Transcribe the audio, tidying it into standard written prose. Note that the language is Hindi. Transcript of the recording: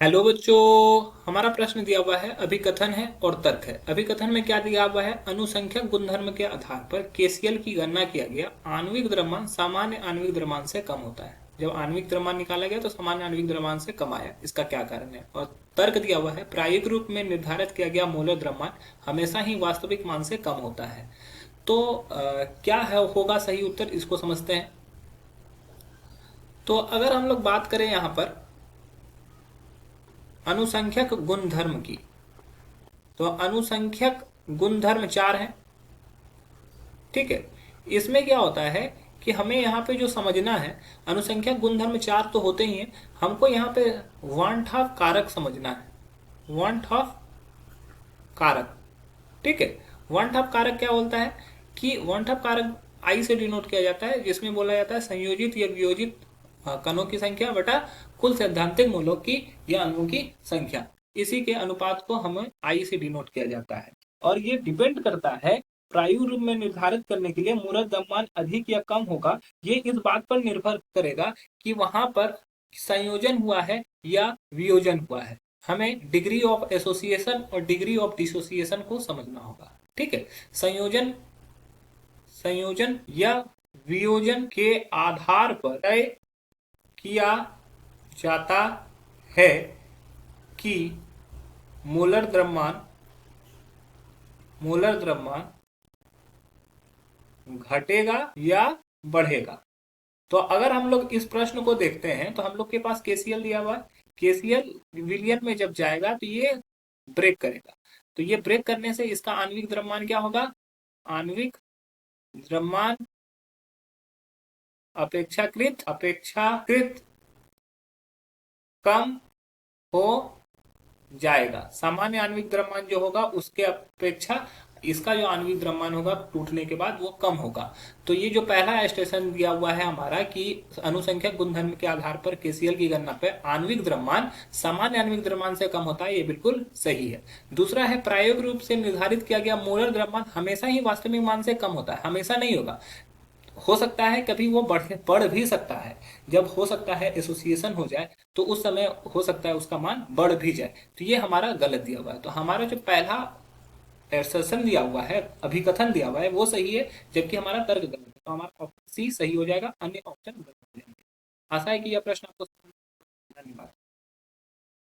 हेलो बच्चों। हमारा प्रश्न दिया हुआ है, अभिकथन है और तर्क है। अभिकथन में क्या दिया हुआ है? अनुसंख्यक गुणधर्म के आधार पर केसीएल की गणना किया गया, आणविक द्रव्यमान सामान्य आणविक द्रव्यमान से कम होता है। जब आणविक द्रव्यमान निकाला गया तो सामान्य आणविक द्रव्यमान से कम आया, इसका क्या कारण है? और तर्क दिया हुआ है, प्रायोगिक रूप में निर्धारित किया गया मोलर द्रव्यमान हमेशा ही वास्तविक मान से कम होता है। तो क्या है होगा सही उत्तर, इसको समझते हैं। तो अगर हम लोग बात करें यहाँ पर अनुसंख्यक गुणधर्म की, तो अनुसंख्यक गुणधर्म चार हैं। ठीक है। इसमें क्या होता है कि हमें यहाँ पे जो समझना है, अनुसंख्यक गुणधर्म चार तो होते ही हैं, हमको यहाँ पे वांट ऑफ कारक समझना है। वांट ऑफ कारक। ठीक है। वांट ऑफ कारक क्या बोलता है कि वांट ऑफ कारक आई से डिनोट किया जाता है, जिसमें बोला जाता है संयोजित या वियोजित कणों की संख्या बटा कुल सैद्धांतिक मूलों की या अणुओं की संख्या। इसी के अनुपात को हमें आई से डिनोट किया जाता है। और ये डिपेंड करता है, प्रायोगिक रूप में निर्धारित करने के लिए मूलक द्रव्यमान अधिक या कम होगा, ये इस बात पर निर्भर करेगा कि वहां पर संयोजन हुआ है या वियोजन हुआ है। हमें डिग्री ऑफ एसोसिएशन और डिग्री ऑफ डिसोसिएशन को समझना होगा। ठीक है। संयोजन संयोजन या वियोजन के आधार पर तय किया जाता है कि मोलर द्रव्यमान घटेगा या बढ़ेगा। तो अगर हम लोग इस प्रश्न को देखते हैं तो हम लोग के पास केसीएल दिया हुआ है। केसीएल विलियन में जब जाएगा तो ये ब्रेक करेगा। तो ये ब्रेक करने से इसका आणविक द्रव्यमान क्या होगा? आणविक द्रव्यमान अपेक्षाकृत कम हो जाएगा। सामान्य आणविक द्रव्यमान जो होगा उसके अपेक्षा इसका जो आणविक द्रव्यमान होगा टूटने के बाद वो कम होगा। तो ये जो पहला स्टेशन दिया हुआ है हमारा कि अनुसंख्यक गुणधर्म के आधार पर केसीएल की गणना पे आणविक द्रव्यमान सामान्य आणविक द्रव्यमान से कम होता है, ये बिल्कुल सही है। दूसरा है, प्रायोगिक रूप से निर्धारित किया गया मोलर द्रव्यमान हमेशा ही वास्तविक मान से कम होता है। हमेशा नहीं होगा, हो सकता है कभी वो बढ़ भी सकता है। जब हो सकता है एसोसिएशन हो जाए तो उस समय हो सकता है उसका मान बढ़ भी जाए। तो ये हमारा गलत दिया हुआ है। तो हमारा जो पहला एसर्शन दिया हुआ है, अभिकथन दिया हुआ है, वो सही है, जबकि हमारा तर्क गलत है। तो हमारा ऑप्शन सी सही हो जाएगा, अन्य ऑप्शन गलत हो जाएंगे। आशा है कि यह प्रश्न आपको समझ में आया। धन्यवाद।